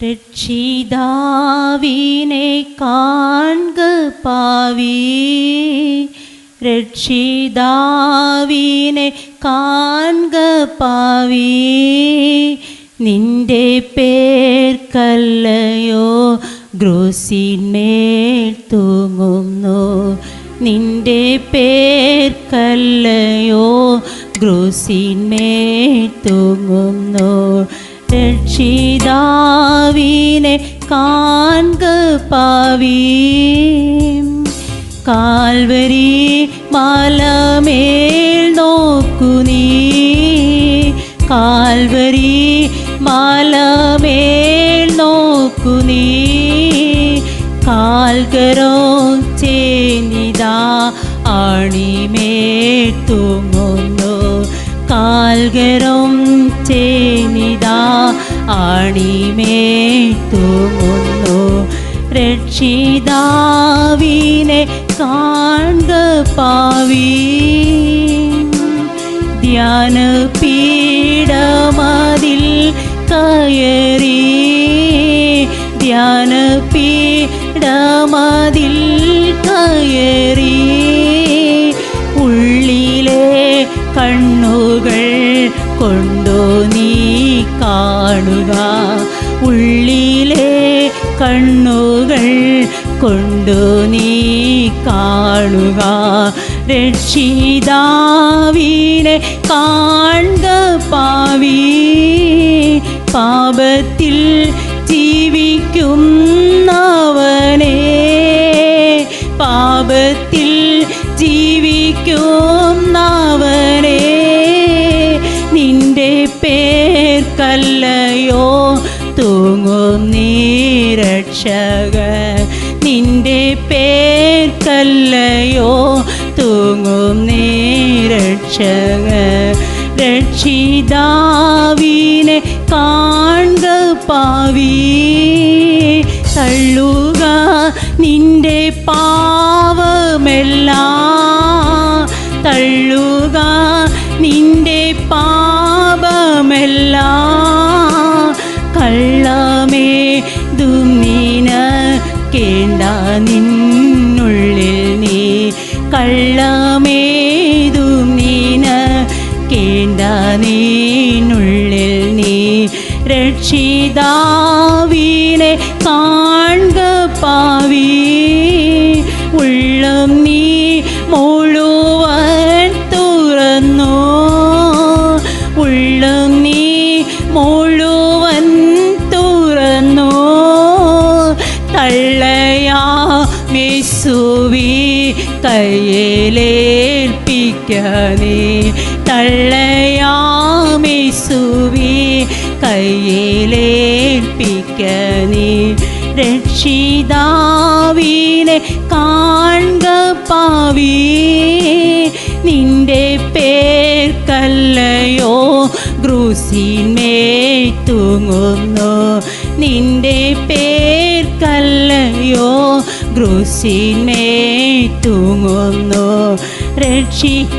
രക്ഷിതാവിനെ കാൺക പാവി, രക്ഷിതാവിനെ കാൺക പാവി. നിന്റെ പേർക്കല്ലയോ ക്രൂശിന്മേൽ തൂങ്ങുന്നു, നിന്റെ പേർക്കല്ലയോ ക്രൂശിന്മേൽ തൂങ്ങുന്നു. രക്ഷിതാവിനെ കാൺക പാവി. കാൽവരി മലമേൽ നോക്കു നീ, കാൽവരി മലമേൽ നോക്കു നീ. കാൽകരോ ചേനിതാ ആണിമേൽ തൂങ്ങുന്നു, കാൽകരം ചേനിതാ ആണിമേൽ തൂങ്ങുന്നു. രക്ഷിതാവിനെ കാൺക പാവി. ധ്യാനപീഠമതിൽ കയറി, ധ്യാനപീഠമതിൽ കയറി. ഉള്ളിലെ കണ്ണുകൾ കൊണ്ടു നീ കാണുക, ഉള്ളിലെ കണ്ണുകൾ കൊണ്ടു നീ കാണുക. രക്ഷിതാവിനെ കാൺക പാവി. പാപത്തിൽ ജീവിക്കുന്നവനെ, പാപത്തിൽ ജീവിക്കുന്നവനെ. നിന്റെ പേർക്കല്ലയോ തൂങ്ങും നീ രക്ഷകൻ, നിന്റെ പേർക്കല്ലയോ തൂങ്ങും നീ രക്ഷകൻ. രക്ഷിതാവിനെ കാൺക പാവി. തള്ളുക നിന്റെ പാപമെല്ലാം, തള്ളുക നിന്റെ പാപമെല്ലാം. കള്ളമേതും നിനക്കേണ്ട നിന്നുള്ളിൽ നീ, കള്ളമേതും നിനക്കേണ്ട നിന്നുള്ളിൽ നീ. രക്ഷിതാവിനെ കാൺക പാവി. ഉള്ളം നീ മുഴുവൻ തുറന്നു, ഉള്ളം നീ മുഴുവൻ തുറന്നു. തള്ളയാമേശുവി കയ്യിലേൽപ്പിക്ക നീ, തള്ളയാമേശുവി കയ്യിലേൽപ്പിക്ക നീ. രക്ഷിതാവിനെ കാൺക പാവി. നിന്റെ പേർക്കല്ലയോ ക്രൂശിന്മേൽ തൂങ്ങുന്നു, നിന്റെ പേർക്കല്ലയോ ക്രൂശിന്മേൽ തൂങ്ങുന്നു. രക്ഷിതാവിനെ